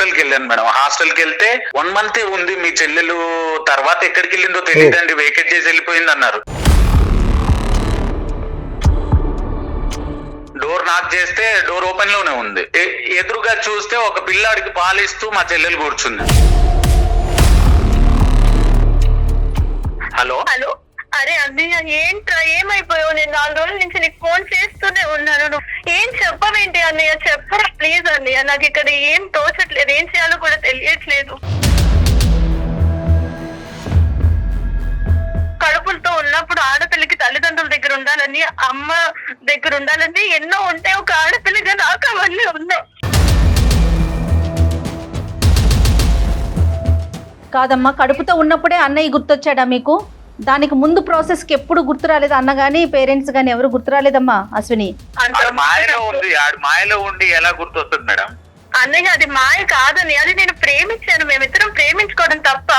Hostel కి వెళ్ళాను madam. Hostel కి వెళ్తే 1 month ఉంది మీ చెల్లెలు, తర్వాత ఎక్కడికి వెళ్ళిందో తెలియదండి, వేకెట్ చేసి వెళ్ళిపోయింది అన్నారు. డోర్ నాక్ చేస్తే డోర్ ఓపెన్ లోనే ఉంది. ఎదురుగా చూస్తే ఒక పిల్లాడికి పాలిస్తూ మా చెల్లెలు కూర్చుంది. హలో హలో, అరే అన్నయ్య ఏంట్రా, ఏమైపోయావు? నేను 4 రోజుల నుంచి నీకు ఫోన్ చేస్తూనే ఉన్నాను. నువ్వు ఏం చెప్పవేంటి అన్నయ్య? చెప్పరా ప్లీజ్ అన్నయ్య, నాకు ఇక్కడ ఏం తోచట్లేదు, ఏం చేయాలో కూడా తెలియట్లేదు. కడుపులతో ఉన్నప్పుడు ఆడపిల్లకి తల్లిదండ్రుల దగ్గర ఉండాలని, అమ్మ దగ్గర ఉండాలని ఎన్నో ఉంటాయి. ఒక ఆడపిల్లగా నాకు అవన్నీ ఉన్నాయి. కాదమ్మా, కడుపుతో ఉన్నప్పుడే అన్నయ్య గుర్తొచ్చాడా మీకు? దానికి ముందు ప్రాసెస్కి ఎప్పుడు గుర్తు రాలేదు అన్న గానీ పేరెంట్స్ గానీ ఎవరు గుర్తు రాలేదమ్మా అశ్విని? మాయలో ఉంది, ఆడు మాయలో ఉండి ఎలా గుర్తొస్తుంది మేడం? అన్నయ్య అది మాయ కాదని, అది నేను ప్రేమించాను, మేమిద్దరం ప్రేమించుకోవడం తప్ప.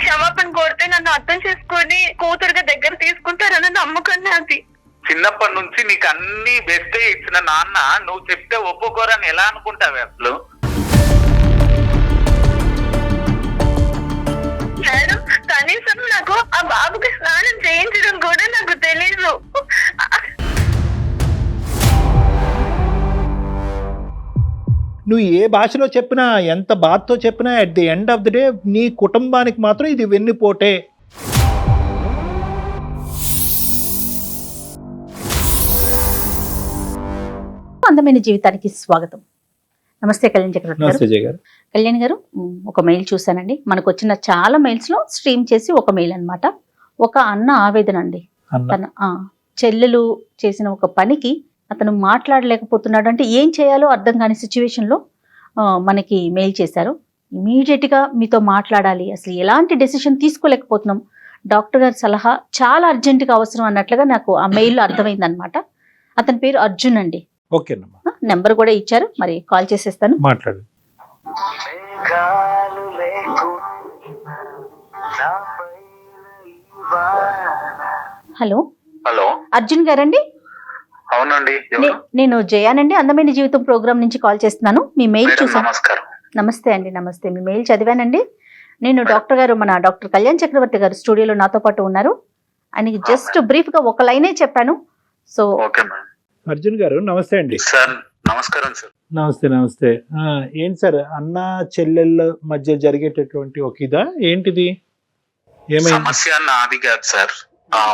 క్షమాపణ కోరితే నన్ను అర్థం చేసుకొని కూతురుగా దగ్గర తీసుకుంటారని నమ్మకం నాది. చిన్నప్పటి నుంచి నీకు అన్ని బెస్ట్ ఇచ్చిన నాన్న నువ్వు చెప్తే ఒప్పుకోరని ఎలా అనుకుంటావు అసలు? మేడం, కనీసం నాకు ఆ బాబుకి స్నానం చేయించడం కూడా నాకు తెలీదు. నువ్వు ఏ భాషలో చెప్పినా, ఎంత బాధతో చెప్పినా, at the end of the day నీ కుటుంబానికి మాత్రం ఇది వెన్నుపోటే. అందమైన జీవితానికి స్వాగతం. నమస్తే కళ్యాణ్ చక్రవర్తి గారు. నమస్తే జయ గారు. కళ్యాణ్ గారు, ఒక మెయిల్ చూశానండి. మనకు వచ్చిన చాలా మెయిల్స్ లో స్ట్రీమ్ చేసి ఒక మెయిల్ అన్నమాట. ఒక అన్న ఆవేదన అండి. తన చెల్లెలు చేసిన ఒక పనికి అతను మాట్లాడలేకపోతున్నాడు, అంటే ఏం చేయాలో అర్థం కాని సిచ్యువేషన్లో మనకి మెయిల్ చేశారు. ఇమీడియట్గా మీతో మాట్లాడాలి, అసలు ఎలాంటి డెసిషన్ తీసుకోలేకపోతున్నాం, డాక్టర్ గారి సలహా చాలా అర్జెంటుగా అవసరం అన్నట్లుగా నాకు ఆ మెయిల్లో అర్థమైంది అనమాట. అతని పేరు అర్జున్ అండి. ఓకేనమ్మా, నెంబర్ కూడా ఇచ్చారు, మరి కాల్ చేసేస్తాను, మాట్లాడు. హలో హలో, అర్జున్ గారండి? అవునండి. నేను జయానండి, అందమైన జీవితం ప్రోగ్రామ్ నుంచి కాల్ చేస్తున్నాను. మీ మెయిల్ చూసాను. నమస్కారం. నమస్తే అండి. నమస్తే. మీ మెయిల్ చదివానండి. నేను డాక్టర్ గారు, మన డాక్టర్ కళ్యాణ్ చక్రవర్తి గారు స్టూడియోలో నాతో పాటు ఉన్నారు. ఆయనకి జస్ట్ బ్రీఫ్ గా ఒక లైనే చెప్పాను. సో అర్జున్ గారు నమస్తే అండి. సార్ నమస్కారం సార్. నమస్తే నమస్తే. ఏంటి సార్, అన్న చెల్లెళ్ళ మధ్య జరిగేటటువంటి ఒక ఇదా ఏంటిది? ఏమైంది? సమస్య నాది కాదు సార్,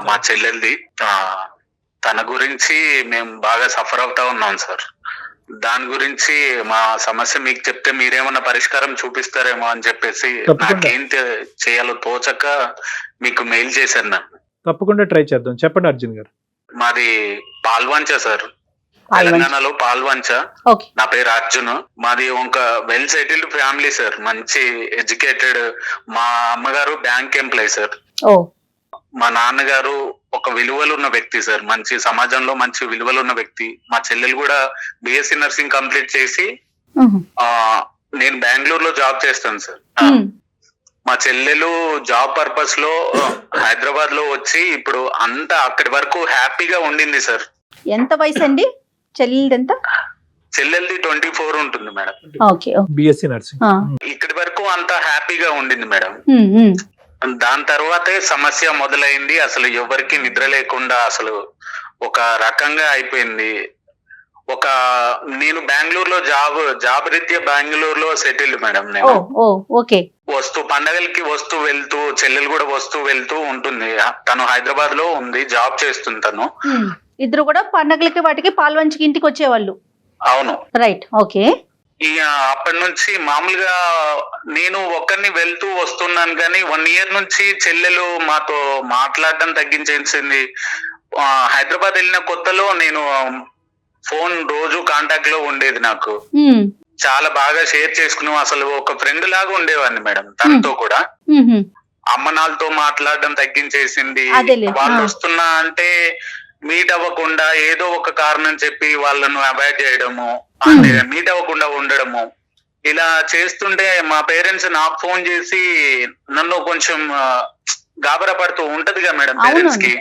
మా చెల్లెల్ది. తన గురించి మేము బాగా సఫర్ అవుతా ఉన్నాం సార్. దాని గురించి మా సమస్య మీకు చెప్తే మీరేమన్నా పరిష్కారం చూపిస్తారేమో అని చెప్పేసి నాకేం చేయాలో తోచక మీకు మెయిల్ చేశాను. నాకు తప్పకుండా ట్రై చేద్దాం. చెప్పండి అర్జున్ గారు. మాది పాల్వంచ సార్, తెలంగాణలో పాల్వంచ. నా పేరు అర్జున్. మాది ఒక వెల్ సెటిల్డ్ ఫ్యామిలీ సార్, మంచి ఎడ్యుకేటెడ్. మా అమ్మగారు బ్యాంక్ ఎంప్లాయ్ సార్. మా నాన్నగారు ఒక విలువలు ఉన్న వ్యక్తి సార్, మంచి సమాజంలో మంచి విలువలు ఉన్న వ్యక్తి. మా చెల్లెలు కూడా బిఎస్సి నర్సింగ్ కంప్లీట్ చేసి నేను బెంగళూరులో జాబ్ చేస్తాను సార్. మా చెల్లెలు జాబ్ పర్పస్ లో హైదరాబాద్ లో వచ్చి ఇప్పుడు అంతా అక్కడి వరకు హ్యాపీగా ఉండింది సార్. ఎంత వయసు అండి చెల్లెలిది? ఎంత? చెల్లెల్ది 24 ఉంటుంది మేడం. BSc nursing. ఇక్కడి వరకు అంతా హ్యాపీగా ఉండింది మేడం. దాని తర్వాతే సమస్య మొదలైంది. అసలు ఎవరికి నిద్ర లేకుండా అసలు ఒక రకంగా అయిపోయింది. నేను బెంగళూరులో జాబ్ రీత్యా బెంగళూరులో సెటిల్డ్ మేడం. నేను పండగలకి వస్తూ వెళ్తూ, చెల్లెలు కూడా వస్తూ వెళ్తూ ఉంటుంది. తను హైదరాబాద్ లో ఉంది, జాబ్ చేస్తుంది తను. ఇద్దరు కూడా పండగలకి వాటికి పాల్వంచికి ఇంటికి వచ్చేవాళ్ళు. అవును, రైట్. ఓకే. ఇక అప్పటి నుంచి మామూలుగా నేను ఒక్కరిని వెళ్తూ వస్తున్నాను, కానీ 1 year నుంచి చెల్లెలు మాతో మాట్లాడడం తగ్గించేసింది. హైదరాబాద్ వెళ్ళిన కొత్తలో నేను ఫోన్ రోజు కాంటాక్ట్ లో ఉండేది. నాకు చాలా బాగా షేర్ చేసుకున్నాం. అసలు ఒక ఫ్రెండ్ లాగా ఉండేవాడిని మేడం తనతో కూడా. అమ్మనాలతో మాట్లాడడం తగ్గించేసింది. వాళ్ళు వస్తున్నా అంటే మీట్ అవ్వకుండా ఏదో ఒక కారణం చెప్పి వాళ్ళను అవాయిడ్ చేయడము, అంటే మీట్ అవ్వకుండా ఉండడము, ఇలా చేస్తుంటే మా పేరెంట్స్ నాకు ఫోన్ చేసి నన్ను కొంచెం గాబరా పడుతూ ఉంటదిగా మేడం పేరెంట్స్ కి.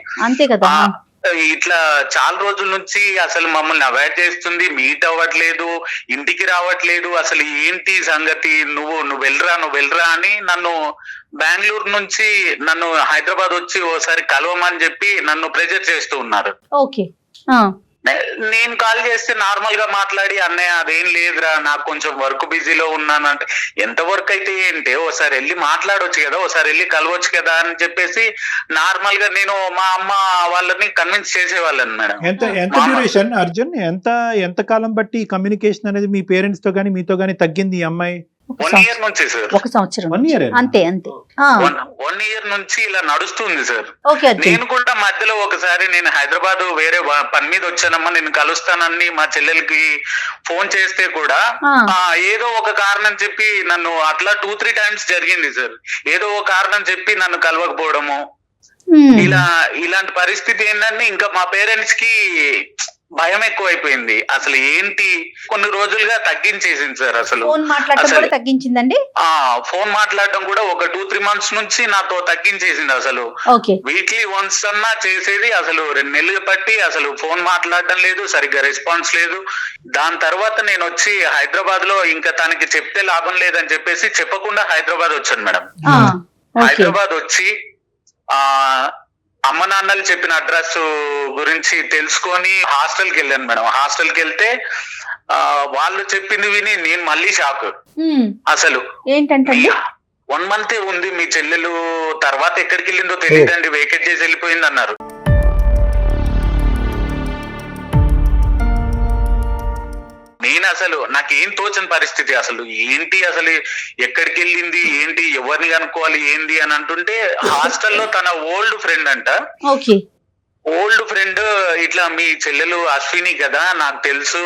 ఇట్లా చాలా రోజుల నుంచి అసలు మమ్మల్ని అవాయిడ్ చేస్తుంది, మీట్ అవ్వట్లేదు, ఇంటికి రావట్లేదు, అసలు ఏంటి సంగతి, నువ్వు వెళ్ళరా అని నన్ను బెంగళూరు నుంచి నన్ను హైదరాబాద్ వచ్చి ఓసారి కలవమని చెప్పి నన్ను ప్రెజర్ చేస్తూ ఉన్నారు. ఓకే. నేను కాల్ చేస్తే నార్మల్ గా మాట్లాడి, అన్నయ్య అదేం లేదురా, నాకు కొంచెం వర్క్ బిజీలో ఉన్నాను అంటే, ఎంత వర్క్ అయితే ఏంటి, ఓసారి వెళ్ళి మాట్లాడొచ్చు కదా, ఓసారి వెళ్ళి కలవచ్చు కదా అని చెప్పేసి నార్మల్ గా నేను మా అమ్మ వాళ్ళని కన్విన్స్ చేసేవాళ్ళని మేడం. ఎంత డ్యూరేషన్ అర్జున్, ఎంత కాలం బట్టి కమ్యూనికేషన్ అనేది మీ పేరెంట్స్ తో గానీ మీతో గానీ తగ్గింది ఈ అమ్మాయి? 1 year నుంచి సార్. 1 సంవత్సరం. 1 year అంతే. 1 year నుంచి ఇలా నడుస్తుంది సార్. ఓకే అర్జున్. నేను కూడా మధ్యలో ఒకసారి నేను హైదరాబాద్ వేరే పని మీద వచ్చానమ్మా, నేను కలుస్తానని మా చెల్లెలకి ఫోన్ చేస్తే కూడా ఏదో ఒక కారణం చెప్పి నన్ను అట్లా 2-3 times జరిగింది సార్. ఏదో ఒక కారణం చెప్పి నన్ను కలవకపోవడము, ఇలాంటి పరిస్థితి ఏంటంటే ఇంకా మా పేరెంట్స్ కి భయం ఎక్కువైపోయింది. అసలు ఏంటి, కొన్ని రోజులుగా తగ్గించేసింది సార్. అసలు ఫోన్ మాట్లాడటం కూడా తగ్గించిందండి. ఫోన్ మాట్లాడడం కూడా ఒక 2-3 months నుంచి నాతో తగ్గించేసింది. అసలు వీక్లీ వన్స్ అన్నా చేసేది, అసలు 2 నెలలు బట్టి అసలు ఫోన్ మాట్లాడడం లేదు, సరిగ్గా రెస్పాన్స్ లేదు. దాని తర్వాత నేను వచ్చి హైదరాబాద్ లో ఇంకా తనకి చెప్తే లాభం లేదని చెప్పేసి చెప్పకుండా హైదరాబాద్ వచ్చాను మేడం. హైదరాబాద్ వచ్చి అమ్మ నాన్నలు చెప్పిన అడ్రస్ గురించి తెలుసుకొని హాస్టల్కి వెళ్ళాను మేడం. హాస్టల్కి వెళ్తే వాళ్ళు చెప్పింది విని నేను మళ్ళీ షాక్. అసలు ఏంటంటే 1 month ఉంది మీ చెల్లెలు, తర్వాత ఎక్కడికి వెళ్ళిందో తెలియదండి, వేకెట్ చేసి వెళ్ళిపోయింది అన్నారు. నేను అసలు నాకేం తోచని పరిస్థితి, అసలు ఏంటి, అసలు ఎక్కడికి వెళ్ళింది ఏంటి, ఎవరిని కనుక్కోవాలి ఏంది అని అంటుంటే, హాస్టల్లో తన ఓల్డ్ ఫ్రెండ్ అంట. ఓల్డ్ ఫ్రెండ్ ఇట్లా మీ చెల్లెలు అశ్విని కదా, నాకు తెలుసు,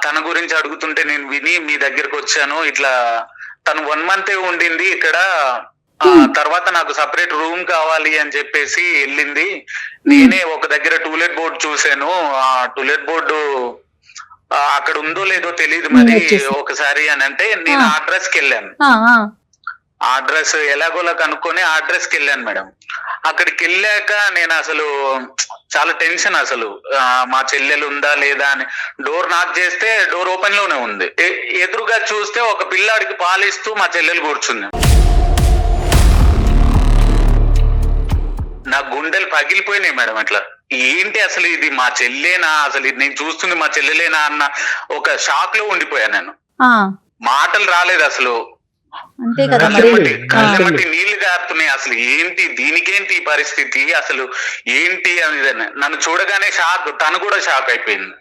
తన గురించి అడుగుతుంటే నేను విని మీ దగ్గరకు వచ్చాను, ఇట్లా తను 1 month ఉండింది ఇక్కడ, తర్వాత నాకు సపరేట్ రూమ్ కావాలి అని చెప్పేసి వెళ్ళింది. నేనే ఒక దగ్గర టూలెట్ బోర్డు చూసాను, ఆ టూలెట్ బోర్డు అక్కడ ఉందో లేదో తెలియదు మరి ఒకసారి అని అంటే, నేను ఆ అడ్రస్ కి వెళ్ళాను. ఆ అడ్రస్ ఎలాగోలా కనుక్కొని ఆ అడ్రస్ కి వెళ్ళాను మేడం. అక్కడికి వెళ్ళాక నేను అసలు చాలా టెన్షన్, అసలు మా చెల్లెలు ఉందా లేదా అని. డోర్ నాక్ చేస్తే డోర్ ఓపెన్ లోనే ఉంది. ఎదురుగా చూస్తే ఒక పిల్లాడికి పాలిస్తూ మా చెల్లెలు కూర్చుంది. నా గుండెలు పగిలిపోయినాయి మేడం. అట్లా ఏంటి అసలు ఇది మా చెల్లేనా, అసలు ఇది నేను చూస్తుంది మా చెల్లెలేనా అన్న ఒక షాక్ లో ఉండిపోయా నేను. మాటలు రాలేదు అసలు, కళ్ళమటి నీళ్లు గారుతున్నాయి. అసలు ఏంటి, దీనికేంటి ఈ పరిస్థితి, అసలు ఏంటి అని నన్ను చూడగానే షాక్, తను కూడా షాక్ అయిపోయింది.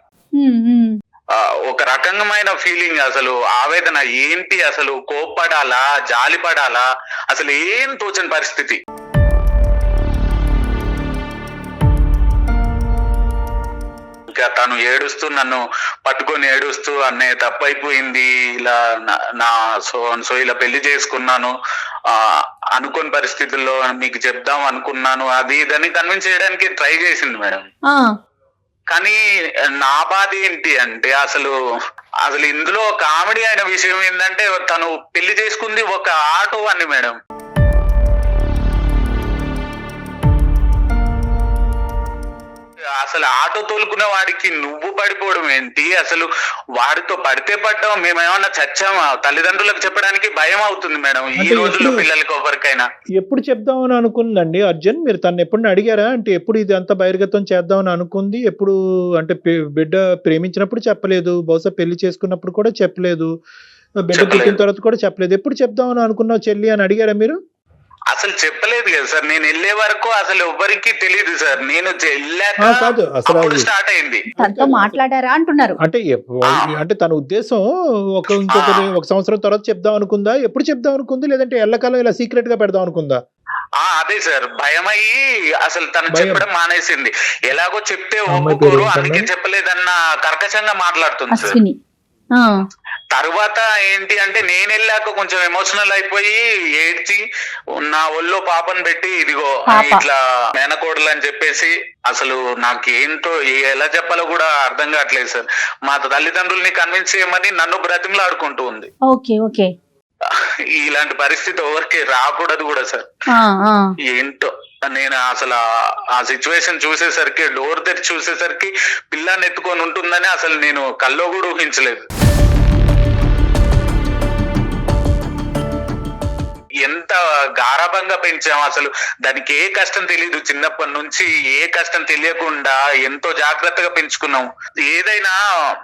ఒక రకమైన ఫీలింగ్, అసలు ఆవేదన, ఏంటి అసలు కోప్పడాలా జాలి పడాలా అసలు ఏం తోచని పరిస్థితి. తను ఏడుస్తూ నన్ను పట్టుకొని ఏడుస్తూ, అన్నయ్య తప్పైపోయింది, ఇలా నా సో ఇలా పెళ్లి చేసుకున్నాను, అనుకోని పరిస్థితుల్లో మీకు చెప్దాం అనుకున్నాను, అది ఇదని కన్విన్స్ చేయడానికి ట్రై చేసింది మేడం. కానీ నా బాధ ఏంటి అంటే, అసలు ఇందులో కామెడీ అయిన విషయం ఏంటంటే, తను పెళ్లి చేసుకుంది ఒక ఆటో అని మేడం. అసలు ఆటో తోలుకునే వాడికి నువ్వు పడిపోవడం ఏంటి, అసలు వాడితో పడితే పడ్డాం, మేమేమన్నా చచ్చామా, తల్లిదండ్రులకు చెప్పడానికి భయం అవుతుంది మేడం ఈ రోజుల్లో పిల్లలకి ఎవరికైనా. ఎప్పుడు చెప్దామని అనుకుందండి అర్జున్, మీరు తను ఎప్పుడు అడిగారా అంటే, ఎప్పుడు ఇది అంత బహిర్గతం చేద్దామని అనుకుంది, ఎప్పుడు అంటే బిడ్డ ప్రేమించినప్పుడు చెప్పలేదు, బహుశా పెళ్లి చేసుకున్నప్పుడు కూడా చెప్పలేదు, బిడ్డ పుట్టిన తర్వాత కూడా చెప్పలేదు, ఎప్పుడు చెప్దామని అనుకున్నావు చెల్లి అని అడిగారా మీరు? అసలు చెప్పలేదు కదా సార్, నేను వెళ్ళే వరకు అసలు ఎవ్వరికి తెలియదు సార్. నేను కాదు అసలు స్టార్ట్ అయింది, తనతో మాట్లాడారా అంటున్నారు. అంటే తన ఉద్దేశం ఒక సంవత్సరం తర్వాత చెప్దాం అనుకుందా, ఎప్పుడు చెప్దాం అనుకుంది, లేదంటే ఎల్లకాలం ఇలా సీక్రెట్ గా పెడదాం అనుకుందా? అదే సార్, భయం అయ్యి అసలు తను చెప్పడం మానేసింది. ఎలాగో చెప్తే ఒప్పుకోరు, అందుకే చెప్పలేదన్న కర్కశంగా మాట్లాడుతుంది సార్. తర్వాత ఏంటి అంటే, నేను వెళ్ళాక కొంచెం ఎమోషనల్ అయిపోయి ఏడ్చి నా ఒళ్ళో పాపను పెట్టి, ఇదిగో ఇట్లా మేనకోడలు అని చెప్పేసి, అసలు నాకు ఏంటో ఎలా చెప్పాలో కూడా అర్థం కావట్లేదు సార్. మా తల్లిదండ్రుల్ని కన్విన్స్ చేయమని నన్ను బ్రతిమలాడుకుంటూ ఉంది. ఇలాంటి పరిస్థితి ఎవరికి రాకూడదు కూడా సార్. ఏంటో నేను అసలు ఆ సిచ్యువేషన్ చూసేసరికి, డోర్ తెరిచి చూసేసరికి పిల్లని ఎత్తుకొని ఉంటుందని అసలు నేను కల్లో కూడా ఊహించలేదు. ఎంత గారాబంగా పెంచాం, అసలు దానికి ఏ కష్టం తెలియదు. చిన్నప్పటి నుంచి ఏ కష్టం తెలియకుండా ఎంతో జాగ్రత్తగా పెంచుకున్నాం. ఏదైనా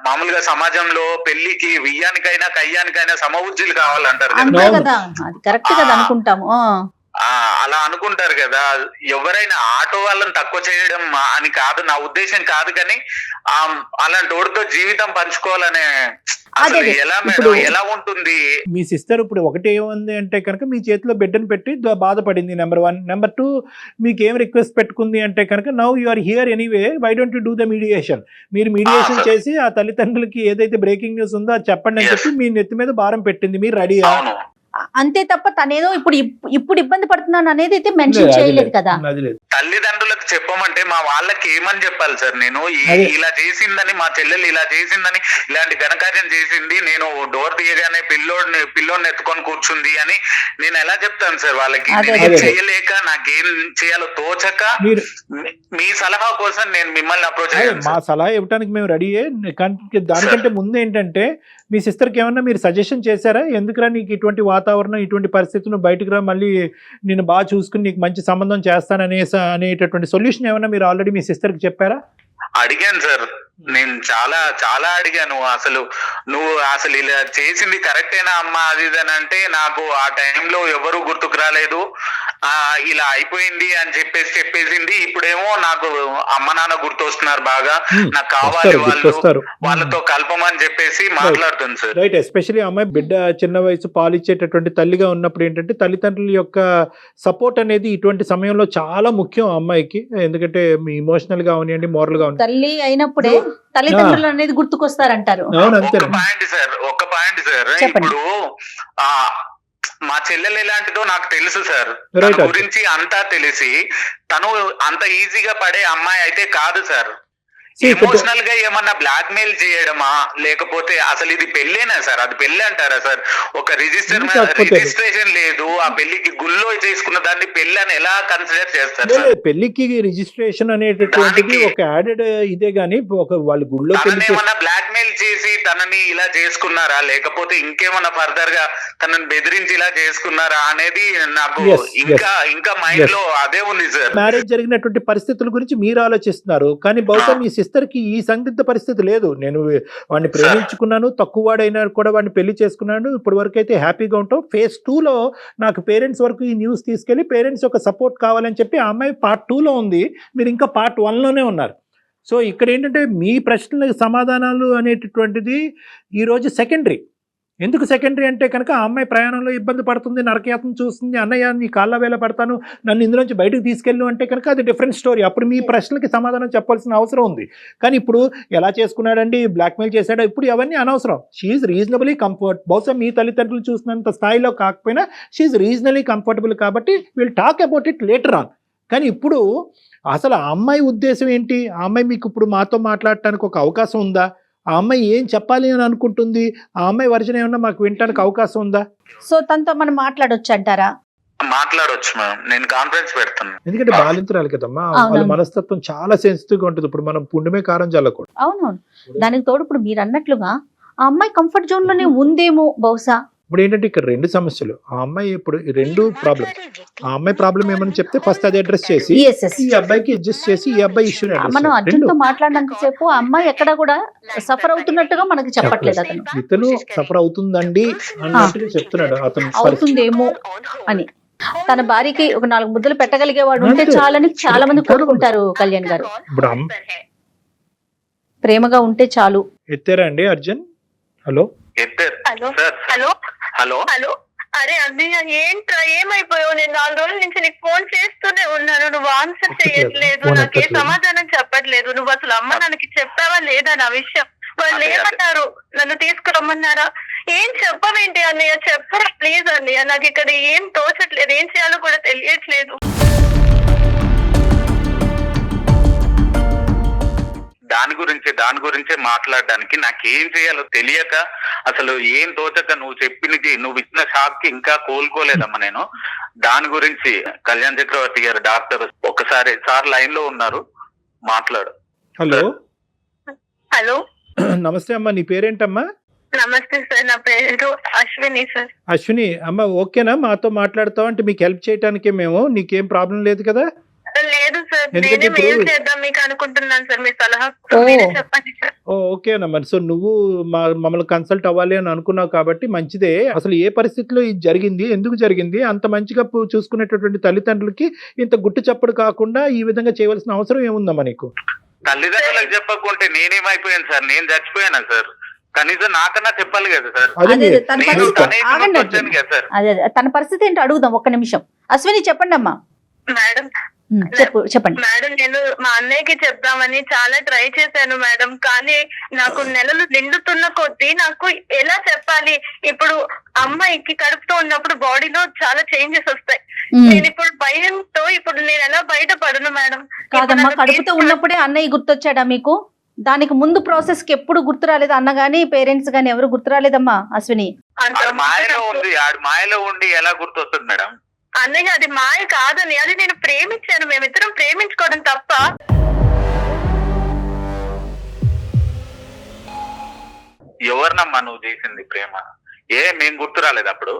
మామూలుగా సమాజంలో పెళ్లికి వియ్యానికైనా కయ్యానికైనా సమవుజ్జులు కావాలంటారు కదా. అంతే కదా, అది కరెక్ట్ కదా అనుకుంటాము. అలా అనుకుంటారు కదా. ఎవరైనా ఆటో వాళ్ళని తక్కువ చేయడం అని కాదు, నా ఉద్దేశం కాదు, కానీ అలాంటి వాడితో జీవితం పంచుకోవాలనే అసలు ఎలా మేడం, ఎలా ఉంటుంది? మీ సిస్టర్ ఇప్పుడు ఒకటి ఏముంది అంటే కనుక మీ చేతిలో బిడ్డను పెట్టి బాధపడింది, నెంబర్ 1. నెంబర్ 2, మీకు ఏం రిక్వెస్ట్ పెట్టుకుంది అంటే కనుక now you are here anyway, why don't you do the mediation. మీరు మీడియేషన్ చేసి ఆ తల్లిదండ్రులకి ఏదైతే బ్రేకింగ్ న్యూస్ ఉందో అది చెప్పండి అని చెప్పి మీ నెత్తి మీద భారం పెట్టింది. మీరు రెడీయా? అంతే తప్ప తనేదో ఇప్పుడు ఇబ్బంది పడుతున్నాను అనేది అయితే మెన్షన్ చేయలేదు కదా. తల్లిదండ్రులకు చెప్పమంటే మా వాళ్ళకి ఏమని చెప్పాలి సార్? నేను ఇలా చేసిందని, మా చెల్లెలు ఇలా చేసిందని, ఇలాంటి ఘనకార్యం చేసింది, నేను డోర్ తీయగానే పిల్లోడిని ఎత్తుకొని కూర్చుంది అని నేను ఎలా చెప్తాను సార్ వాళ్ళకి? నేను చేయలేక, నాకేం చేయాలో తోచక మీ సలహా కోసం నేను మిమ్మల్ని అప్రోచ్ అయ్యాను. మా సలహా ఇవ్వడానికి మేము రెడీయే. దానికంటే ముందు ఏంటంటే మీ సిస్టర్కి ఏమన్నా మీరు సజెషన్ చేశారా? ఎందుకురా నీకు ఇటువంటి వాతావరణం, ఇటువంటి పరిస్థితులు, బయటకు రా, మళ్ళీ నేను బాగా చూసుకుని నీకు మంచి సంబంధం చేస్తాననేటటువంటి సొల్యూషన్ ఏమన్నా మీరు ఆల్రెడీ మీ సిస్టర్కి చెప్పారా? అడిగాను సార్, నేను చాలా చాలా అడిగాను. అసలు నువ్వు అసలు ఇలా చేసింది కరెక్టేనా అమ్మా అది ఇది అని అంటే నాకు ఆ టైంలో ఎవరు గుర్తుకు రాలేదు. ఇలా అయిపోయింది అని చెప్పేసింది. ఇప్పుడేమో నాకు అమ్మ నాన్న గుర్తొస్తున్నారు బాగా, నాకు కావాలి వాళ్ళతో కలపమని చెప్పేసి మాట్లాడుతుంది సార్. రైట్. ఎస్పెషల్లీ అమ్మాయి బిడ్డ చిన్న వయసు పాలిచ్చేటటువంటి తల్లిగా ఉన్నప్పుడు ఏంటంటే తల్లిదండ్రుల యొక్క సపోర్ట్ అనేది ఇటువంటి సమయంలో చాలా ముఖ్యం అమ్మాయికి. ఎందుకంటే ఇమోషనల్ గా అవనివ్వండి, మోరల్ గా తల్లి అయినప్పుడే తల్లిదండ్రులు అనేది గుర్తుకొస్తారంటారు. ఒక పాయింట్ సార్, ఇప్పుడు మా చెల్లెలు ఎలాంటిదో నాకు తెలుసు సార్. తన గురించి అంతా తెలిసి తను అంత ఈజీగా పడే అమ్మాయి అయితే కాదు సార్. ఎమోషనల్ గా ఏమన్నా బ్లాక్ మెయిల్ చేయడమా, లేకపోతే అసలు ఇది పెళ్ళేనా సార్? అది పెళ్లి అంటారా సార్? ఒక రిజిస్ట్రేషన్ లేదు, ఆ పెళ్లికి గుళ్ళో చేసుకున్న దాన్ని పెళ్లి అని ఎలా కన్సిడర్ చేస్తారు? పెళ్లికి రిజిస్ట్రేషన్ అనేటటువంటిది ఒక యాడెడ్ ఇదే గానీ వాళ్ళు గుళ్ళో ఏమన్నా బ్లాక్ మెయిల్ చేసి తనని ఇలా చేసుకున్నారా, లేకపోతే ఇంకేమన్నా ఫర్దర్ గా తనని బెదిరించి ఇలా చేసుకున్నారా అనేది నాకు ఇంకా మైండ్ లో అదే ఉంది సార్. మ్యారేజ్ జరిగినటువంటి పరిస్థితుల గురించి మీరు ఆలోచిస్తున్నారు, కానీ బహుశా మీ సిస్టర్ కి ఈ సందిగ్ధ పరిస్థితి లేదు. నేను వాడిని ప్రేమించుకున్నాను, తక్కువ వాడైనా కూడా వాడిని పెళ్లి చేసుకున్నాను, ఇప్పటి వరకు అయితే హ్యాపీగా ఉంటాం. phase 2లో నాకు పేరెంట్స్ వరకు ఈ న్యూస్ తీసుకెళ్లి పేరెంట్స్ యొక్క సపోర్ట్ కావాలని చెప్పి ఆ అమ్మాయి part 2లో ఉంది, మీరు ఇంకా part 1లోనే ఉన్నారు. సో ఇక్కడ ఏంటంటే మీ ప్రశ్నలకు సమాధానాలు అనేటటువంటిది ఈరోజు సెకండరీ. ఎందుకు సెకండరీ అంటే కనుక ఆ అమ్మాయి ప్రయాణంలో ఇబ్బంది పడుతుంది, నరకయాత్ర చూస్తుంది, అన్నయ్య నీ కాళ్ళ వేళ పడతాను, నన్ను ఇందులోంచి బయటకు తీసుకెళ్ళు అంటే కనుక అది డిఫరెంట్ స్టోరీ. అప్పుడు మీ ప్రశ్నలకి సమాధానం చెప్పాల్సిన అవసరం ఉంది. కానీ ఇప్పుడు ఎలా చేసుకున్నాడండి, బ్లాక్మెయిల్ చేశాడో, ఇప్పుడు అవన్నీ అనవసరం. She's reasonably comfort. బహుశా మీ తల్లిదండ్రులు చూసినంత స్థాయిలో కాకపోయినా షీఈ్ రీజనబుల్లీ కంఫర్టబుల్ కాబట్టి will talk about it later on. కానీ ఇప్పుడు అసలు ఆ అమ్మాయి ఉద్దేశం ఏంటి? ఆ అమ్మాయి మీకు ఇప్పుడు మాతో మాట్లాడటానికి ఒక అవకాశం ఉందా? ఆ అమ్మాయి ఏం చెప్పాలి అని అనుకుంటుంది? ఆ అమ్మాయి వర్జన్ ఏమన్నా మాకు వినడానికి అవకాశం ఉందా? సో తనతో మనం మాట్లాడొచ్చు అంటారా? మాట్లాడొచ్చు మేడం, నేను కాన్ఫరెన్స్ పెడతాను. ఎందుకంటే బాలింతరాలు కదమ్మా, వాళ్ళ మనస్తత్వం చాలా సెన్సిటివ్ గా ఉంటుంది. ఇప్పుడు మనం పుండుమే కారం చల్లకూడదు. అవునవును. దానికి తోడు ఇప్పుడు మీరు అన్నట్లుగా ఆ అమ్మాయి కంఫర్ట్ జోన్ లోనే ఉందేమో బహుశా. ఇప్పుడు ఏంటంటే ఇక్కడ రెండు సమస్యలు. ఆ అమ్మాయి ఇప్పుడు రెండు ప్రాబ్లమ్. ఆ అమ్మాయి ప్రాబ్లం ఏమని చెప్తే ఫస్ట్ అది అడ్రస్ చేసి ఈ అబ్బాయికి అడ్జస్ట్ చేసి ఈ అబ్బాయి ఇష్యూ మనం అర్జున్ తో మాట్లాడినంత సేపు ఆ అమ్మాయి ఎక్కడ కూడా సఫర్ అవుతున్నట్టుగా మనకి చెప్పట్లేదు. ఇతను సఫర్ అవుతుందండి అన్నట్టుగా చెప్తున్నాడు. అతను అవుతుందేమో అని తన భార్యకి ఒక 4 ముద్దలు పెట్టగలిగేవాడు ఉంటే చాలని చాలా మంది కోరుకుంటారు కళ్యాణ్ గారు. ఇప్పుడు ప్రేమగా ఉంటే చాలు. ఎత్తారా అండి అర్జున్? Hello hello hello. అరే అన్నయ్య ఏంట్రా, ఏమైపోయావు? నేను 4 రోజుల నుంచి నీకు ఫోన్ చేస్తూనే ఉన్నాను, నువ్వు ఆన్సర్ చేయట్లేదు, నాకు ఏ సమాధానం చెప్పట్లేదు. నువ్వు అసలు అమ్మ నాన్నకి చెప్పావా లేదా నా విషయం? వాళ్ళు ఏమన్నారు? నన్ను తీసుకురమ్మన్నారా? ఏం చెప్పవేంటి అన్నయ్య? చెప్పరా ప్లీజ్ అన్నయ్య, నాకు ఇక్కడ ఏం తోచట్లేదు, ఏం చేయాలో కూడా తెలియట్లేదు. దాని గురించే మాట్లాడడానికి నాకేం చేయాలో తెలియక అసలు ఏం తోచక నువ్వు ఇచ్చిన షాక్ కి ఇంకా కోలుకోలేదమ్మా నేను. దాని గురించి కళ్యాణ్ చక్రవర్తి గారు డాక్టర్ ఒకసారి సార్ లైన్ లో ఉన్నారు, మాట్లాడు. హలో హలో నమస్తే అమ్మా, నీ పేరేంటమ్మా? నమస్తే సార్, నా పేరు అశ్విని సార్. అశ్విని అమ్మ, ఓకేనా మాతో మాట్లాడతావు? అంటే మీకు హెల్ప్ చేయడానికే మేము, నీకేం ప్రాబ్లం లేదు కదా? లేదు సార్, ఎందుకంటే నేనే మెయిల్ ఇప్పుడు- చేద్దాం మీకు అనుకుంటున్నాను సార్, మీ సలహా ఓ. మీరే చెప్పండి సార్. ఓకేనమ్మా. సో నువ్వు మమ్మల్ని కన్సల్ట్ అవ్వాలి అని అనుకున్నావు కాబట్టి మంచిదే. అసలు ఏ పరిస్థితిలో ఇది జరిగింది, ఎందుకు జరిగింది? అంత మంచిగా చూసుకునేటటువంటి తల్లిదండ్రులకి ఇంత గుట్టు చప్పుడు కాకుండా ఈ విధంగా చేయవలసిన అవసరం ఏముందమ్మా నీకు? తల్లిదండ్రులకు చెప్పకుంటే నేనేమైపోయాను సార్? నేను చచ్చిపోయానా సార్? కనీసం నాకన్నా చెప్పాలి కదా సార్. అదే అదే, తన నేను పరిస్థితి తనే ఆగండి వచ్చాను కదా సార్. అదే తన పరిస్థితి ఏంటో అడుగుదాం, ఒక్క నిమిషం. అశ్విని చెప్పండి అమ్మా. మేడం చెప్పండి. మేడం, నేను మా అన్నయ్యకి చెప్దామని చాలా ట్రై చేశాను మేడం, కానీ నాకు నెలలు నిండుతున్న కొద్దీ నాకు ఎలా చెప్పాలి? ఇప్పుడు అమ్మాయికి కడుపుతో ఉన్నప్పుడు బాడీలో చాలా చేంజెస్ వస్తాయి. నేను ఇప్పుడు భయంతో ఇప్పుడు నేను ఎలా బయటపడను మేడం? కాదమ్మా, కడుపుతో ఉన్నప్పుడే అన్నయ్య గుర్తొచ్చాడా మీకు? దానికి ముందు ప్రాసెస్ కి ఎప్పుడు గుర్తు రాలేదు? అన్న గానీ పేరెంట్స్ గానీ ఎవరు గుర్తు రాలేదమ్మా అశ్విని? ఆడు మాయలో ఉండి ఎలా గుర్తొస్తుంది మేడం? అన్నయ్య, అది మాయ కాదని, అది నేను ప్రేమించాను, మేమిద్దరం ప్రేమించుకోవడం తప్ప. ఎవరినమ్మా నువ్వు చేసింది ప్రేమ? మేము గుర్తు రాలేదు అప్పుడు?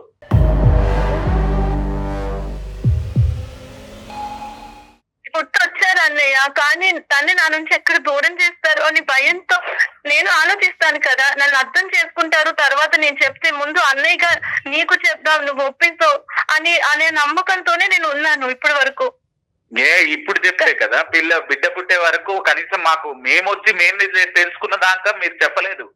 గుర్తొచ్చారు అన్నయ్య, కానీ తన్ని నా నుంచి ఎక్కడ దూరం చేస్తారు అని భయంతో నేను ఆలోచిస్తాను కదా, నన్ను అర్థం చేసుకుంటారు. తర్వాత నేను చెప్తే ముందు అన్నయ్యగా నీకు చెప్దాం, నువ్వు ఒప్పిస్తావు అనే నమ్మకంతోనే నేను ఉన్నాను ఇప్పటి వరకు. ఇప్పుడు చెప్తే కదా, బిడ్డ పుట్టే వరకు కనీసం మాకు మేము తెలుసుకున్న దాకా మీరు చెప్పలేదు.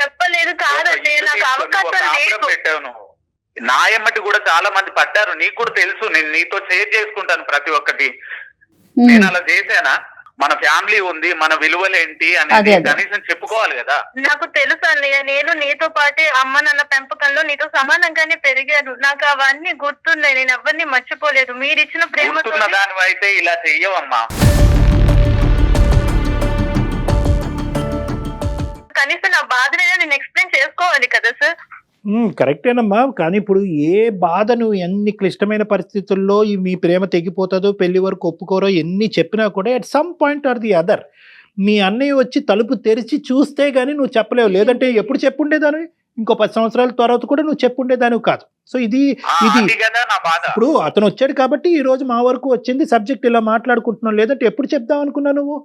చెప్పలేదు కాదన్నయ్య, నాకు అవకాశం లేదు. పెట్టావు నువ్వు. నా ఎమ్మటి కూడా చాలా మంది పడ్డారు, నీకు కూడా తెలుసు. నేను నీతో షేర్ చేసుకుంటాను ప్రతి ఒక్కటి. నేను అలా చేశానా? మన ఫ్యామిలీ ఉంది, మన విలువలేంటి అనేది కనీసం చెప్పుకోవాలి కదా. నాకు తెలుసు అన్నయ్య, నేను నీతో పాటే అమ్మ నాన్న పెంపకంలో నీతో సమానంగానే పెరిగాను. నాకు అవన్నీ గుర్తున్నాయి, నేను ఎవరిని మర్చిపోలేదు. మీరు ఇచ్చిన ప్రేమతో దాని అయితే ఇలా చెయ్యవమ్మా. కనీసం నా బాధనైనా నేను ఎక్స్ప్లెయిన్ చేసుకోవాలి కదా సార్. కరెక్టేనమ్మా, కానీ ఇప్పుడు ఏ బాధ నువ్వు ఎన్ని క్లిష్టమైన పరిస్థితుల్లో మీ ప్రేమ తెగిపోతుందో, పెళ్లి వరకు ఒప్పుకోరో ఎన్ని చెప్పినా కూడా at some point or the other మీ అన్నయ్య వచ్చి తలుపు తెరిచి చూస్తే గానీ నువ్వు చెప్పలేవు. లేదంటే ఎప్పుడు చెప్పుండేదానివి? ఇంకో 10 సంవత్సరాల తర్వాత కూడా నువ్వు చెప్పుండేదానివి కాదు. సో ఇది ఇప్పుడు అతను వచ్చాడు కాబట్టి ఈ రోజు మా వరకు వచ్చింది, సబ్జెక్ట్ ఇలా మాట్లాడుకుంటున్నావు. లేదంటే ఎప్పుడు చెప్దాం అనుకున్నావు నువ్వు?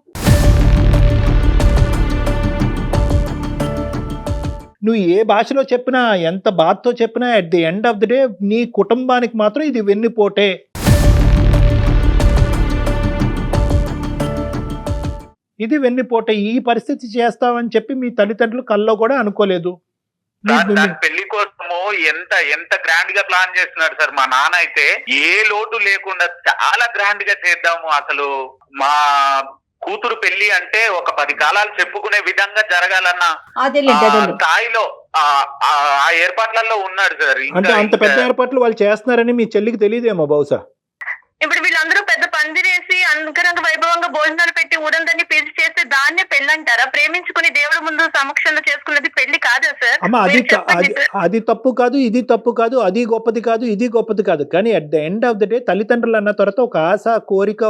నువ్వు ఏ భాషలో చెప్పినా, ఎంత బాధతో చెప్పినా, at the end of the day నీ కుటుంబానికి మాత్రం ఇది వెన్నుపోటే. ఇది వెన్నుపోటే. ఈ పరిస్థితి చేస్తావని చెప్పి మీ తల్లిదండ్రులు కల్లో కూడా అనుకోలేదు. పెళ్లి కోసము ఎంత గ్రాండ్ గా ప్లాన్ చేస్తున్నాడు సార్ మా నాన్న. అయితే ఏ లోటు లేకుండా చాలా గ్రాండ్ గా చేద్దాము, అసలు మా కూతురు పెళ్లి అంటే ఒక 10 కాలాలు చెప్పుకునే విధంగా జరగాలన్న స్థాయిలో ఆ ఏర్పాట్లలో ఉన్నాడు సార్. అంటే అంత పెద్ద ఏర్పాట్లు వాళ్ళు చేస్తున్నారని మీ చెల్లికి తెలియదేమో బహుశా. ఇప్పుడు వీళ్ళందరూ పెద్ద పందిరేసి అంగరంగ వైభవంగా భోజనాలు పెట్టి ఊరందరినీ పిలిచి చేస్తే దాన్నే పెళ్ళంటారా? ప్రేమించుకుని దేవుడి ముందు సమక్షంలో చేసుకున్నది పెళ్లి కాదా సార్? అమ్మా, అది తప్పు కాదు, ఇది తప్పు కాదు, అది గొప్పది కాదు, ఇది గొప్పది కాదు. కానీ at the end of the day తల్లిదండ్రులు అన్న తర్వాత ఒక ఆశ, కోరిక,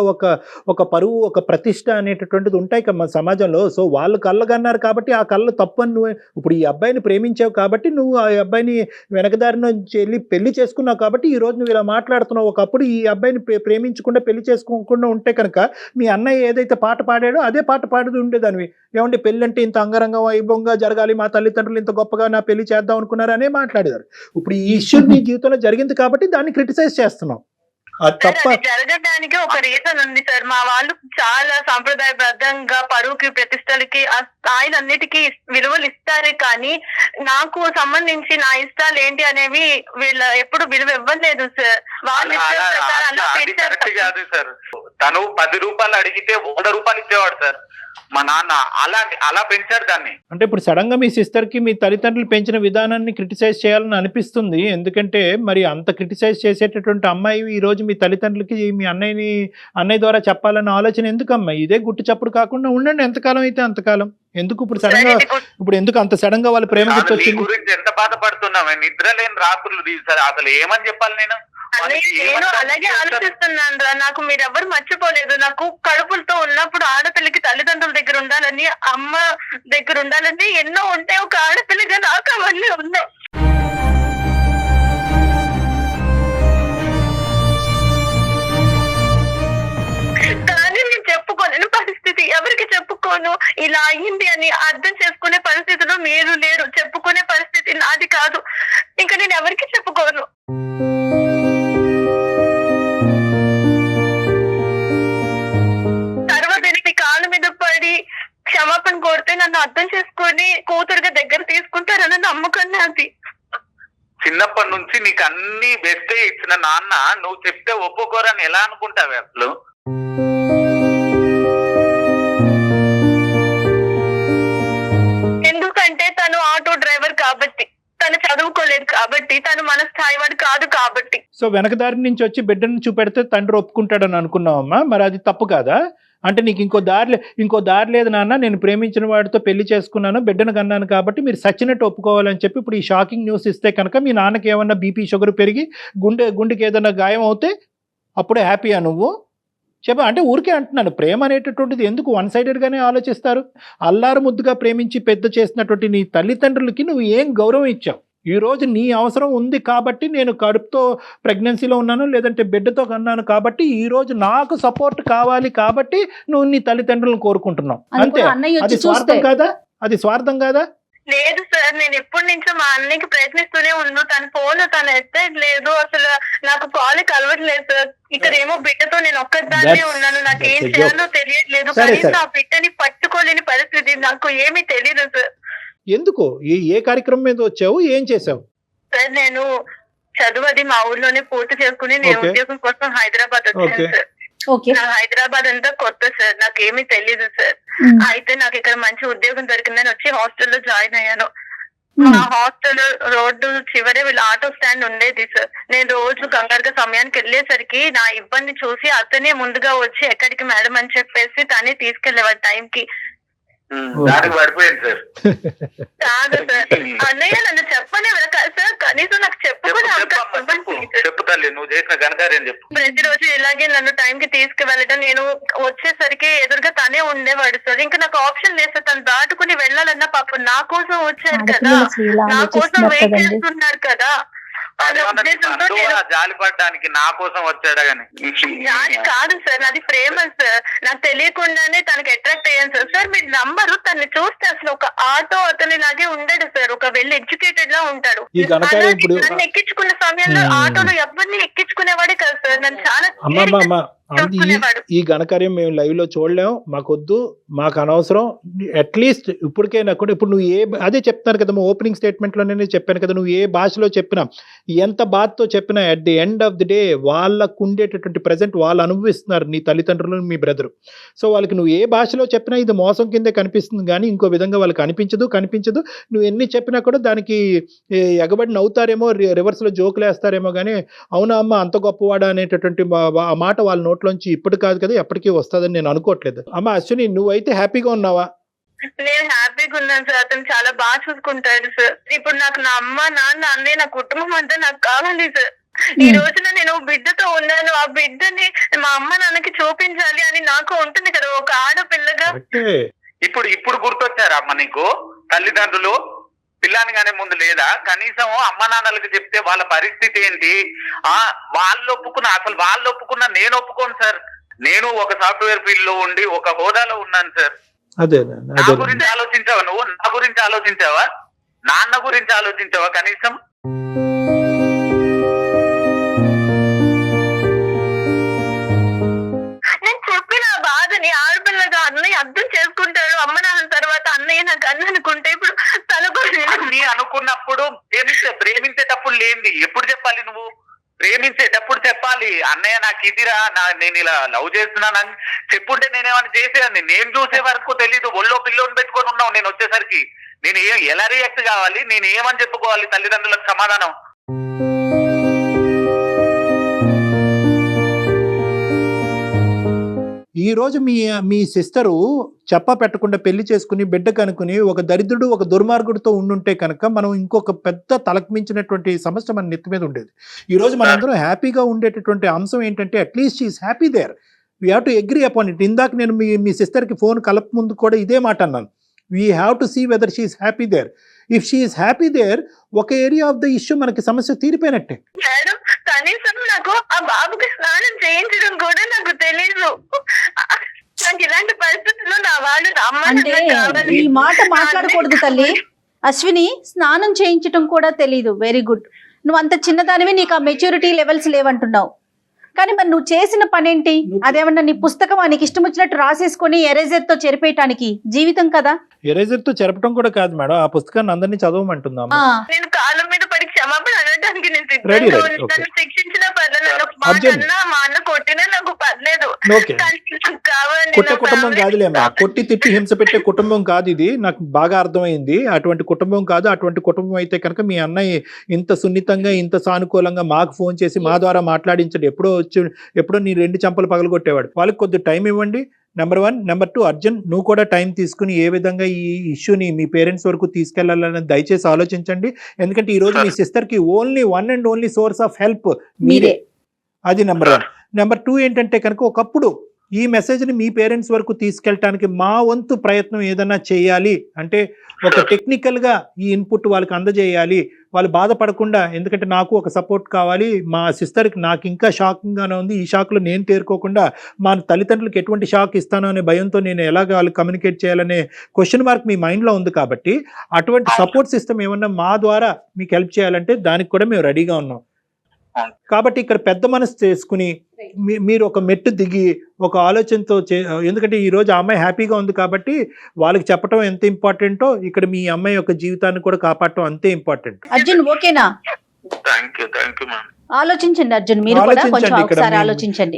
ఒక పరువు, ఒక ప్రతిష్ట అనేటటువంటిది ఉంటాయి కదా సమాజంలో. సో వాళ్ళు కళ్ళగన్నారు కాబట్టి ఆ కళ్ళు తప్పు అని నువ్వు ఇప్పుడు ఈ అబ్బాయిని ప్రేమించావు కాబట్టి నువ్వు ఆ అబ్బాయిని వెనకదారి నుంచి వెళ్ళి పెళ్లి చేసుకున్నావు కాబట్టి ఈ రోజు నువ్వు ఇలా మాట్లాడుతున్నావు. ఒకప్పుడు ఈ అబ్బాయిని ప్రేమించకుండా పెళ్లి చేసుకోకుండా ఉంటే కనుక మీ అన్నయ్య ఏదైతే పాట పాడాడో అదే పాట పాడుతూ ఉండేదానివి. ఏమంటే పెళ్లి అంటే ఇంత అంగరంగ వైభవంగా జరగాలి, మా తల్లిదండ్రులు ఇంత గొప్పగా నా పెళ్లి చేద్దాం అనుకున్నారు అనే మాట్లాడేదారు. ఇప్పుడు ఈ ఇష్యూ నీ జీవితంలో జరిగింది కాబట్టి దాన్ని క్రిటిసైజ్ చేస్తున్నావు. జరగడానికి ఒక రీజన్ ఉంది సార్. మా వాళ్ళు చాలా సాంప్రదాయబద్ధంగా పరువుకి, ప్రతిష్టలకి, ఆ స్థాయిలన్నిటికీ విలువలు ఇస్తారు. కానీ నాకు సంబంధించి నా ఇష్టాలు ఏంటి అనేవి వీళ్ళ ఎప్పుడు విలువ ఇవ్వలేదు సార్. వాళ్ళు కాదు సార్, తను 10 రూపాయలు అడిగితే 100 రూపాయలు ఇచ్చేవాడు సార్. మా నాన్న అలా పెంచాడు దాన్ని. అంటే ఇప్పుడు సడన్ గా మీ సిస్టర్ కి మీ తల్లిదండ్రులు పెంచిన విధానాన్ని క్రిటిసైజ్ చేయాలని అనిపిస్తుంది. ఎందుకంటే మరి అంత క్రిటిసైజ్ చేసేటటువంటి అమ్మాయి ఈ రోజు మీ తల్లిదండ్రులకి మీ అన్నయ్య ద్వారా చెప్పాలన్న ఆలోచన ఎందుకు అమ్మాయి? ఇదే గుట్టు చప్పుడు కాకుండా ఉండండి, ఎంతకాలం అయితే అంతకాలం. ఎందుకు ఇప్పుడు సడన్ గా ఎందుకు అంత సడన్ గా వాళ్ళ ప్రేమ గుర్తొచ్చింది? గురించి ఎంత బాధపడుతున్నావు, నిద్ర లేని రాత్రులు అసలు ఏమని చెప్పాలి నేను? నేను అలాగే ఆలోచిస్తున్నాను రా. నాకు మీరెవ్వరు మర్చిపోలేదు. నాకు కడుపులతో ఉన్నప్పుడు ఆడపిల్లకి తల్లిదండ్రుల దగ్గర ఉండాలని, అమ్మ దగ్గర ఉండాలని ఎన్నో ఉంటాయి. ఒక ఆడపిల్లగా నాకు అవన్నీ ఉన్నాయి. కానీ నేను చెప్పుకోలేని పరిస్థితి, ఎవరికి చెప్పుకోను. ఇలా అయ్యింది అని అర్థం చేసుకునే పరిస్థితిలో మీరు లేరు. చెప్పుకునే పరిస్థితి నాది కాదు. ఇంకా నేను ఎవరికి చెప్పుకోను. క్షమాపణ కోరితే నన్ను అర్థం చేసుకొని కూతురుగా దగ్గర తీసుకుంటారన్న నమ్మకం నాది. చిన్నప్పటి నుంచి నీకు అన్ని బెస్టే ఇచ్చిన నాన్న నువ్వు చెప్తే ఒప్పుకోరని ఎలా అనుకుంటావు అసలు? ఎందుకంటే తను ఆటో డ్రైవర్ కాబట్టి, తను చదువుకోలేదు కాబట్టి, తను మన స్థాయి వాడు కాదు కాబట్టి. సో వెనక దారి నుంచి వచ్చి బిడ్డను చూపెడితే తండ్రి ఒప్పుకుంటాడని అనుకున్నావమ్మా, మరి అది తప్పు కాదా? అంటే నీకు ఇంకో దారి లేదు నాన్న, నేను ప్రేమించిన వాడితో పెళ్లి చేసుకున్నాను, బిడ్డను కన్నాను కాబట్టి మీరు సచ్చినట్టు ఒప్పుకోవాలని చెప్పి ఇప్పుడు ఈ షాకింగ్ న్యూస్ ఇస్తే కనుక మీ నాన్నకి ఏమన్నా బీపీ షుగర్ పెరిగి గుండెకి ఏదైనా గాయం అవుతే అప్పుడే హ్యాపీయా నువ్వు? అంటే ఊరికే అంటున్నాను, ప్రేమ అనేటటువంటిది ఎందుకు వన్ సైడెడ్గానే ఆలోచిస్తారు? అల్లారు ముద్దుగా ప్రేమించి పెద్ద చేసినటువంటి నీ తల్లిదండ్రులకి నువ్వు ఏం గౌరవం ఇచ్చావు? ఈరోజు నీ అవసరం ఉంది కాబట్టి నేను కడుపుతో ప్రెగ్నెన్సీలో ఉన్నాను, లేదంటే బిడ్డతో కన్నాను కాబట్టి ఈరోజు నాకు సపోర్ట్ కావాలి కాబట్టి నువ్వు నీ తల్లిదండ్రులను కోరుకుంటున్నావు అంతే. అది స్వార్థం కాదా? అది స్వార్థం కాదా? లేదు సార్, నేను ఎప్పటి నుంచో మా అన్నయ్యకి ప్రయత్నిస్తూనే ఉన్నాను. తన ఫోన్ తను ఎత్తలేదు. అసలు నాకు పాలు కలవట్లేదు సార్. ఇక్కడ ఏమో బిడ్డతో నేను ఒక్కదాన్నే ఉన్నాను. నాకు ఏం చేయాలో తెలియట్లేదు. కనీసం ఆ బిడ్డని పట్టుకోలేని పరిస్థితి. నాకు ఏమీ తెలియదు సార్. ఎందుకు ఏ కార్యక్రమం మీద వచ్చావు, ఏం చేసావు? సార్ నేను చదువు అది మా ఊర్లోనే పూర్తి చేసుకుని నేను ఉద్యోగం కోసం హైదరాబాద్ వచ్చాను సార్. నాకు హైదరాబాద్ అంతా కొత్త సార్, నాకు ఏమీ తెలీదు సార్. అయితే నాకు ఇక్కడ మంచి ఉద్యోగం దొరికిందని వచ్చి హాస్టల్లో జాయిన్ అయ్యాను. మా హాస్టల్ రోడ్డు చివరే వీళ్ళ ఆటో స్టాండ్ ఉండేది సార్. నేను రోజు కంగారుగా సమయానికి వెళ్ళేసరికి నా ఇబ్బంది చూసి అతనే ముందుగా వచ్చి ఎక్కడికి మేడం అని చెప్పేసి తనే తీసుకెళ్లేవాడు టైంకి. దానికి పడిపోయింది సార్. కాదు సార్, అన్నయ్య నన్ను చెప్పనే సార్, కనీసం నాకు చెప్పుకునే చెప్పుతాలి నువ్వు చేసిన ఘనకార్యం చెప్పు. ప్రతిరోజు ఇలాగే నన్ను టైంకి తీసుకువెళ్ళడం, నేను వచ్చేసరికి ఎదురుగా తనే ఉండేవాడు సార్. ఇంకా నాకు ఆప్షన్ లేదు సార్. తను దాటుకుని వెళ్ళాలన్నా పాపం నా కోసం వచ్చారు కదా, నా కోసం వెయిట్ చేస్తున్నారు కదా. జాలి పడ్డానికి నా కోసం వచ్చాడా గానీ జాలి కాదు సార్, నాది ప్రేమ సార్. నాకు తెలియకుండానే తనకి అట్రాక్ట్ అయ్యాను సార్. సార్ మీరు నంబరు, తనని చూస్తే అసలు ఒక ఆటో అతని లాగే ఉండడు సార్. ఒక వెల్ ఎడ్యుకేటెడ్ లా ఉంటాడు. నన్ను ఎక్కించుకున్న సమయంలో ఆటోలో ఎవరిని ఎక్కించుకునేవాడే కదా సార్. నన్ను చాలా ఈ ఘనకార్యం మేము లైవ్ లో చూడలేము, మాకొద్దు, మాకు అనవసరం. అట్లీస్ట్ ఇప్పటికైనా కూడా ఇప్పుడు నువ్వు అదే చెప్తాను కదా, ఓపెనింగ్ స్టేట్మెంట్ లోనే చెప్పాను కదా, నువ్వు ఏ భాషలో చెప్పినా, ఎంత బాధతో చెప్పినా, at the end of the day వాళ్ళకు ఉండేటటువంటి ప్రెజెంట్ వాళ్ళు అనుభవిస్తున్నారు, నీ తల్లిదండ్రులు, మీ బ్రదరు. సో వాళ్ళకి నువ్వు ఏ భాషలో చెప్పినా ఇది మోసం కిందే కనిపిస్తుంది కానీ ఇంకో విధంగా వాళ్ళకి కనిపించదు. నువ్వు ఎన్ని చెప్పినా కూడా దానికి ఎగబడి నవ్వుతారేమో, రివర్స్ లో జోకులు వేస్తారేమో కానీ అవునా అమ్మ అంత గొప్పవాడా అనేటటువంటి ఆ మాట వాళ్ళ నోట్లోంచి ఇప్పుడు కాదు కదా ఎప్పటికీ వస్తుందని నేను అనుకోవట్లేదు. అమ్మ అశ్విని, నువ్వైతే హ్యాపీగా ఉన్నావా? నేను హ్యాపీగా ఉన్నాను సార్. అతను చాలా బాగా చూసుకుంటాడు సార్. ఇప్పుడు నాకు నా అమ్మ, నాన్న, అన్నయ్య, నా కుటుంబం అంతా నాకు కావాలి సార్. ఈ రోజున నేను బిడ్డతో ఉన్నాను. ఆ బిడ్డని మా అమ్మ నాన్నకి చూపించాలి అని నాకు ఉంటుంది కదా ఒక ఆడపిల్లగా. ఇప్పుడు గుర్తొచ్చారా అమ్మ నీకు తల్లిదండ్రులు? పిల్లాని కానీ ముందు లేదా? కనీసం అమ్మ నాన్నలకు చెప్తే వాళ్ళ పరిస్థితి ఏంటి? వాళ్ళు ఒప్పుకున్నా నేను ఒప్పుకోను సార్. నేను ఒక సాఫ్ట్వేర్ ఫీల్డ్ లో ఉండి ఒక హోదాలో ఉన్నాను సార్. నా గురించి ఆలోచించావా నువ్వు? నా గురించి ఆలోచించావా? నాన్న గురించి ఆలోచించావా కనీసం? నేను చెప్పిన బాధని ఆడపిల్లగా అన్నయ్య అర్థం చేసుకుంటాడు. అమ్మ నాన్న తర్వాత అన్నయ్య నాకు అన్న అనుకుంటే ఇప్పుడు అన్ని అనుకున్నప్పుడు ప్రేమించేటప్పుడు లేనిది ఎప్పుడు చెప్పాలి? నువ్వు ప్రేమించేటప్పుడు చెప్పాలి. చెప్పాలి, అన్నయ్య నాకు ఇదిరా, నేను ఇలా లవ్ చేస్తున్నానని చెప్పుంటే నేనేమన్నా చేసేదాన్ని. నేను చూసే వరకు తెలీదు, ఒళ్ళో పిల్లోని పెట్టుకొని ఉన్నావు. నేను వచ్చేసరికి నేను ఎలా రియాక్ట్ కావాలి, నేను ఏమని చెప్పుకోవాలి తల్లిదండ్రులకు సమాధానం? ఈ రోజు మీ సిస్టరు చెప్ప పెట్టకుండా పెళ్లి చేసుకుని బిడ్డ కనుకుని ఒక దరిద్రుడు ఒక దుర్మార్గుడితో ఉండుంటే కనుక మనం ఇంకొక పెద్ద తలకు మించినటువంటి సమస్య మన నెత్తి మీద ఉండేది. ఈ రోజు మనందరం హ్యాపీగా ఉండేటటువంటి అంశం ఏంటంటే at least she's happy there, we have to agree upon it. ఇందాక నేను మీ సిస్టర్కి ఫోన్ కలప ముందు కూడా ఇదే మాట అన్నాను, we have to see whether she's happy there. If she's happy there, ఒక ఏరియా ఆఫ్ ద ఇష్యూ మనకి సమస్య తీరిపోయినట్టే. మేడం కనీసం నాకు ఆ బాబుకి స్నానం చేయించడం కూడా నాకు తెలీదు. నాకు ఇలాంటి పరిస్థితుల్లో నా వాళ్ళు అంటే ఈ మాట మాట్లాడకూడదు తల్లి. అశ్విని, స్నానం చేయించడం కూడా తెలీదు. Very good. నువ్వు అంత చిన్నదానివి, నీకు ఆ మెచ్యూరిటీ లెవెల్స్ లేవంటున్నావు. కానీ మరి నువ్వు చేసిన పనేంటి? అదేమన్నా నీ పుస్తకం నీకు ఇష్టం వచ్చినట్టు రాసేసుకొని ఎరేజర్ తో చెరిపేయటానికి జీవితం కదా? ఎరేజర్ తో చెరపడం కూడా కాదు మేడం, ఆ పుస్తకాన్ని అందరినీ చదవమంటుందా? నేను కాళ్ళ మీద పడి క్షమాపణ అనడానికి నేను Ready, సిద్ధంగా ready, ఉన్నాను. okay. శిక్షించిన పర్లేదు, నాకు మా అర్జున్. అన్న మా అన్న కొట్టినా నాకు పర్లేదు. ఓకే. కానీ నాకు కావాలి, కొట్టే నా కుటుంబం family కాదులేమ్మా, కొట్టి తిట్టి హింస పెట్టే కుటుంబం కాదు ఇది. నాకు బాగా అర్థమైంది. అటువంటి కుటుంబం కాదు. అటువంటి కుటుంబం అయితే కనుక మీ అన్నయ్య ఇంత సున్నితంగా ఇంత సానుకూలంగా మాకు ఫోన్ చేసి మా ద్వారా మాట్లాడించండి. ఎప్పుడో నీ 2 చెంపలు పగలగొట్టేవాడు. వాళ్ళకి కొద్ది టైం ఇవ్వండి, నెంబర్ 1. నెంబర్ 2, అర్జున్ నువ్వు కూడా టైం తీసుకుని ఏ విధంగా ఈ ఇష్యూని మీ పేరెంట్స్ వరకు తీసుకెళ్లాలని దయచేసి ఆలోచించండి. ఎందుకంటే ఈ రోజు మీ సిస్టర్కి only 1 and only source of help మీరే. అది నెంబర్ 1. నెంబర్ 2 ఏంటంటే కనుక ఒకప్పుడు ఈ మెసేజ్ని మీ పేరెంట్స్ వరకు తీసుకెళ్ళటానికి మా వంతు ప్రయత్నం ఏదైనా చేయాలి అంటే ఒక టెక్నికల్గా ఈ ఇన్పుట్ వాళ్ళకి అందజేయాలి, వాళ్ళు బాధపడకుండా. ఎందుకంటే నాకు ఒక సపోర్ట్ కావాలి, మా సిస్టర్కి నాకు ఇంకా షాకింగ్గానే ఉంది, ఈ షాక్లో నేను తేరుకోకుండా మా తల్లిదండ్రులకు ఎటువంటి షాక్ ఇస్తానో అనే భయంతో నేను ఎలాగ వాళ్ళు కమ్యూనికేట్ చేయాలనే క్వశ్చన్ మార్క్ మీ మైండ్లో ఉంది. కాబట్టి అటువంటి సపోర్ట్ సిస్టమ్ ఏమన్నా మా ద్వారా మీకు హెల్ప్ చేయాలంటే దానికి కూడా మేము రెడీగా ఉన్నాం. కాబట్టి ఇక్కడ పెద్ద మనసు చేసుకుని మీరు ఒక మెట్టు దిగి ఒక ఆలోచనతో ఎందుకంటే ఈ రోజు ఆ అమ్మాయి హ్యాపీగా ఉంది కాబట్టి వాళ్ళకి చెప్పడం ఎంత ఇంపార్టెంటో ఇక్కడ మీ అమ్మాయి యొక్క జీవితాన్ని కూడా కాపాడటం అంతే ఇంపార్టెంట్. అర్జున్ ఓకేనా? Thank you ma'am. ఆలోచించండి అర్జున్, మీరు కూడా కొంచెం ఒకసారి ఆలోచించండి.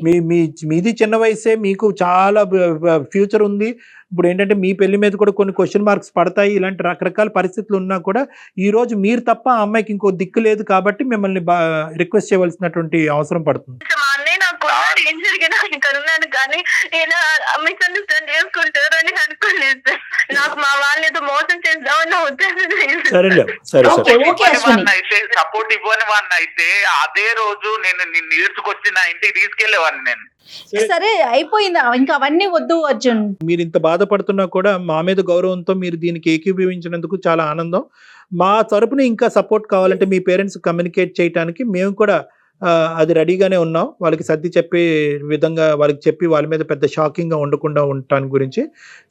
మీది చిన్న వయసే, మీకు చాలా ఫ్యూచర్ ఉంది. ఇప్పుడు ఏంటంటే మీ పెళ్లి మీద కూడా కొన్ని క్వశ్చన్ మార్క్స్ పడతాయి. ఇలాంటి రకరకాల పరిస్థితులు ఉన్నా కూడా ఈ రోజు మీరు తప్ప ఆ అమ్మాయికి ఇంకో దిక్కు లేదు కాబట్టి మిమ్మల్ని రిక్వెస్ట్ చేయవలసినటువంటి అవసరం పడుతుంది. మా అన్నయ్య నాకు ఏం జరిగినా ఇక్కడ ఉన్నాను, కానీ ఇలా మిస్అండర్స్టాండ్ చేసుకుంటారని అనుకోలేదు సార్. నాకు మా వాళ్ళు ఏదో మోసం చేద్దామన్న ఉద్దేశం లేదు. సరేలే, సరే సపోర్ట్ ఇవ్వని వాడిని అయితే అదే రోజు నేను నిన్ను ఈడ్చుకొచ్చి నా ఇంటికి తీసుకెళ్లేవాడిని నేను. సరే అయిపోయిందా, ఇంకా అవన్నీ వద్దు అర్జున్. మీరు ఇంత బాధపడుతున్నా కూడా మా మీద గౌరవంతో మీరు దీనికి ఏకీభవించినందుకు చాలా ఆనందం. మా తరపున ఇంకా సపోర్ట్ కావాలంటే మీ పేరెంట్స్ కమ్యూనికేట్ చేయడానికి మేము కూడా అది రెడీగానే ఉన్నాం. వాళ్ళకి సర్ది చెప్పే విధంగా వాళ్ళకి చెప్పి వాళ్ళ మీద పెద్ద షాకింగ్గా ఉండకుండా ఉండటానికి గురించి.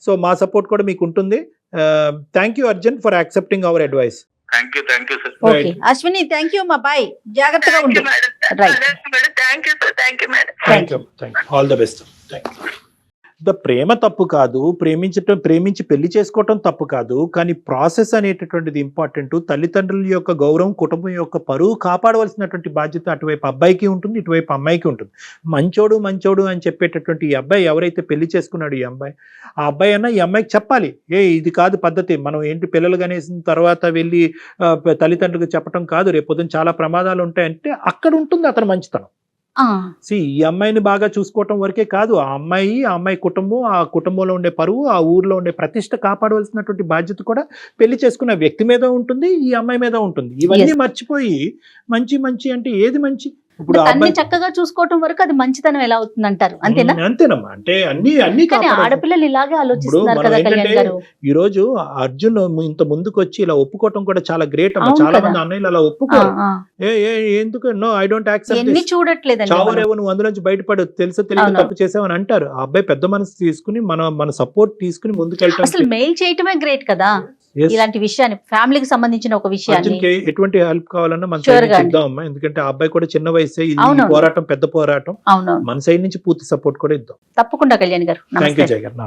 సో మా సపోర్ట్ కూడా మీకు ఉంటుంది. Thank you Arjun for accepting our advice. Thank you sir. Okay Ashwini, thank you. మా బాయ్, జాగ్రత్తగా ఉండు. Right, thank you sir. Thank you madam. Thank you. All the best. ప్రేమ తప్పు కాదు, ప్రేమించి పెళ్లి చేసుకోవటం తప్పు కాదు, కానీ ప్రాసెస్ అనేటటువంటిది ఇంపార్టెంట్. తల్లిదండ్రుల యొక్క గౌరవం, కుటుంబం యొక్క పరువు కాపాడవలసినటువంటి బాధ్యత అటువైపు అబ్బాయికి ఉంటుంది, ఇటువైపు అమ్మాయికి ఉంటుంది. మంచోడు అని చెప్పేటటువంటి ఈ అబ్బాయి ఎవరైతే పెళ్లి చేసుకున్నాడు ఈ అబ్బాయి, ఆ అబ్బాయి అన్న ఈ అమ్మాయికి చెప్పాలి, ఇది కాదు పద్ధతి, మనం ఏంటి పిల్లలు కనేసిన తర్వాత వెళ్ళి తల్లిదండ్రులకు చెప్పడం కాదు, రేపొద్దున చాలా ప్రమాదాలు ఉంటాయంటే అక్కడ ఉంటుంది అతను మంచితనం. ఈ అమ్మాయిని బాగా చూసుకోవటం వరకే కాదు, ఆ అమ్మాయి కుటుంబం, ఆ కుటుంబంలో ఉండే పరువు, ఆ ఊర్లో ఉండే ప్రతిష్ట కాపాడవలసినటువంటి బాధ్యత కూడా పెళ్లి చేసుకున్న వ్యక్తి మీద ఉంటుంది, ఈ అమ్మాయి మీద ఉంటుంది. ఇవన్నీ మర్చిపోయి మంచి అంటే ఏది మంచి? ఇప్పుడు అన్ని చక్కగా చూసుకోవటం వరకు అది మంచితనం ఎలా అవుతుంది అంటారు, అంతేనా? అంతేనమ్మా. అంటే అన్ని ఆడపిల్లలు ఇలాగే ఆలోచిస్తున్నారు కదా కళ్యాణ్ గారు. ఈ రోజు అర్జున్ ఇంత ముందుకు వచ్చి ఇలా ఒప్పుకోవటం కూడా చాలా గ్రేట్ అమ్మా. చాలా మంది అన్నయ్యలు అలా ఒప్పుకోరు. ఎందుకు నో ఐ డోంట్ యాక్సెప్ట్, చూడట్లేదు చావరేవో నువ్వు అందులోంచి బయటపడు, తెలుసో తెలియదు తప్పు చేసావని అంటారు. ఆ అబ్బాయి పెద్ద మనసు తీసుకుని మన సపోర్ట్ తీసుకుని ముందుకెళ్ళటం. అసలు మెయిల్ చేయటమే గ్రేట్ కదా ఇలాంటి విషయాన్ని, ఫ్యామిలీకి సంబంధించిన ఒక విషయాన్ని. ఎటువంటి హెల్ప్ కావాలన్నా మన సైడ్ నుంచి ఇద్దాం అమ్మా. ఎందుకంటే ఆ అబ్బాయి కూడా చిన్న వయసే, ఈ పోరాటం పెద్ద పోరాటం. మన సైడ్ నుంచి పూర్తి సపోర్ట్ కూడా ఇద్దాం. తప్పకుండా కళ్యాణ్ గారు. థ్యాంక్ యూ జయ గారు.